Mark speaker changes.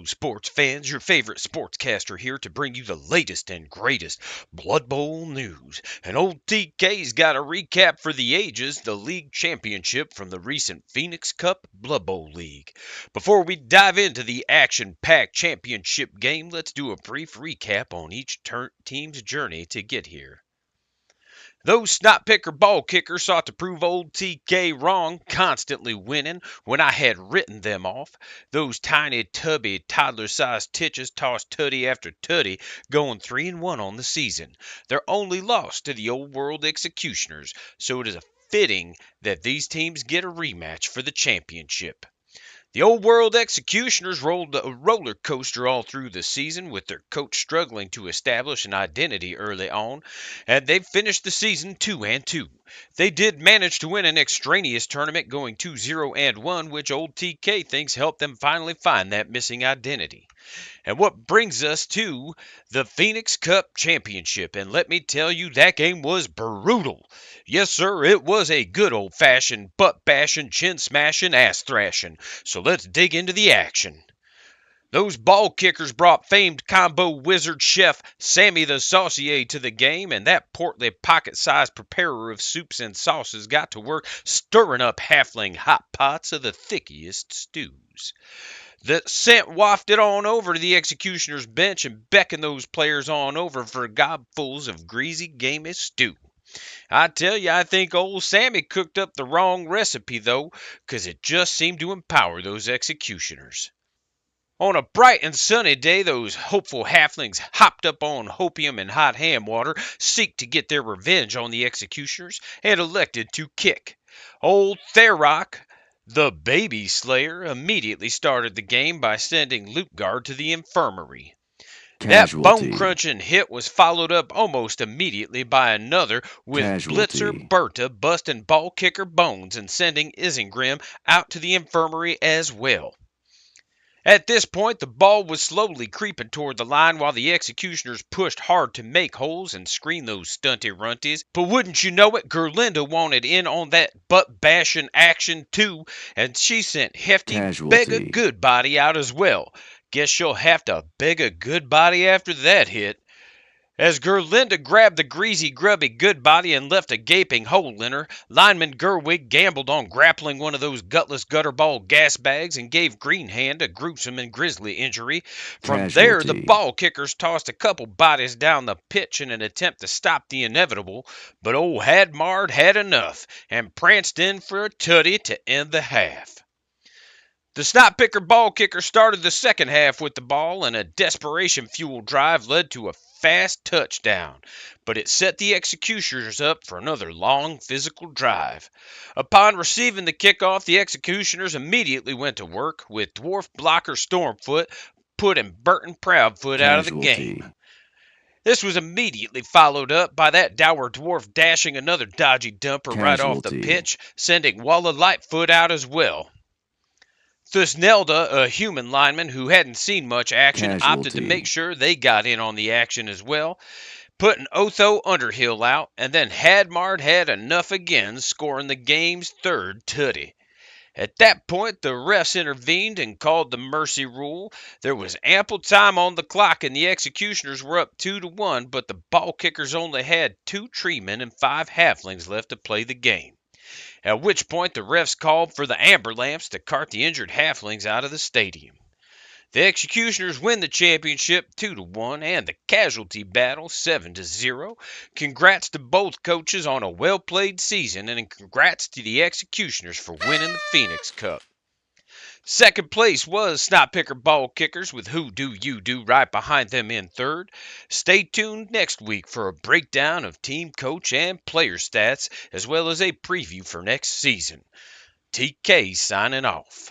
Speaker 1: Hello, sports fans. Your favorite sportscaster here to bring you the latest and greatest Blood Bowl news. And old TK's got a recap for the ages, the league championship from the recent Phoenix Cup Blood Bowl League. Before we dive into the action-packed championship game, let's do a brief recap on each team's journey to get here. Those snot picker ball kickers sought to prove old TK wrong, constantly winning when I had written them off. Those tiny, tubby, toddler-sized titches tossed tutty after tutty, going 3-1 on the season. Their only loss to the old world executioners, so it is fitting that these teams get a rematch for the championship. The old world executioners rolled a roller coaster all through the season with their coach struggling to establish an identity early on, and they finished the season 2-2. They did manage to win an extraneous tournament going 2-0-1, which old TK thinks helped them finally find that missing identity. And what brings us to the Phoenix Cup Championship. And let me tell you, that game was brutal. Yes, sir, it was a good old-fashioned butt-bashing, chin-smashing, ass-thrashing. So let's dig into the action. Those ball kickers brought famed combo wizard chef Sammy the Saucier to the game, and that portly pocket-sized preparer of soups and sauces got to work stirring up halfling hot pots of the thickest stews. The scent wafted on over to the executioner's bench and beckoned those players on over for gobfuls of greasy, gamey stew. I tell you, I think old Sammy cooked up the wrong recipe, though, 'cause it just seemed to empower those executioners. On a bright and sunny day, those hopeful halflings hopped up on hopium and hot ham water, seeked to get their revenge on the executioners, and elected to kick. Old Therrock, the baby slayer, immediately started the game by sending Lootguard to the infirmary. That bone-crunching hit was followed up almost immediately by another with Blitzer Berta busting ball kicker bones and sending Isengrim out to the infirmary as well. At this point, the ball was slowly creeping toward the line while the executioners pushed hard to make holes and screen those stunty runties. But wouldn't you know it, Gerlinda wanted in on that butt-bashing action too, and she sent Hefty Beg a Goodbody out as well. Guess she'll have to beg a goodbody after that hit. As Gerlinda grabbed the greasy, grubby Goodbody and left a gaping hole in her, lineman Gerwig gambled on grappling one of those gutless gutterball gas bags and gave Greenhand a gruesome and grisly injury. From there, the ball kickers tossed a couple bodies down the pitch in an attempt to stop the inevitable, but old Hadmard had enough and pranced in for a tutty to end the half. The snot picker ball kicker started the second half with the ball, and a desperation-fueled drive led to a fast touchdown, but it set the executioners up for another long physical drive. Upon receiving the kickoff, the executioners immediately went to work, with dwarf blocker Stormfoot putting Burton Proudfoot out of the game. This was immediately followed up by that dour dwarf dashing another dodgy dumper right off the pitch, sending Walla Lightfoot out as well. Thusnelda, a human lineman who hadn't seen much action, opted to make sure they got in on the action as well, putting Otho Underhill out, and then Hadmard had enough again, scoring the game's third tutty. At that point, the refs intervened and called the mercy rule. There was ample time on the clock, and the executioners were up 2-1, but the ball kickers only had 2 treemen and 5 halflings left to play the game. At which point the refs called for the amber lamps to cart the injured halflings out of the stadium. The executioners win the championship 2-1 and the casualty battle 7-0. Congrats to both coaches on a well-played season, and congrats to the executioners for winning the Phoenix Cup. Second place was Snot Picker Ball Kickers with Who Do You Do right behind them in third. Stay tuned next week for a breakdown of team coach and player stats, as well as a preview for next season. TK signing off.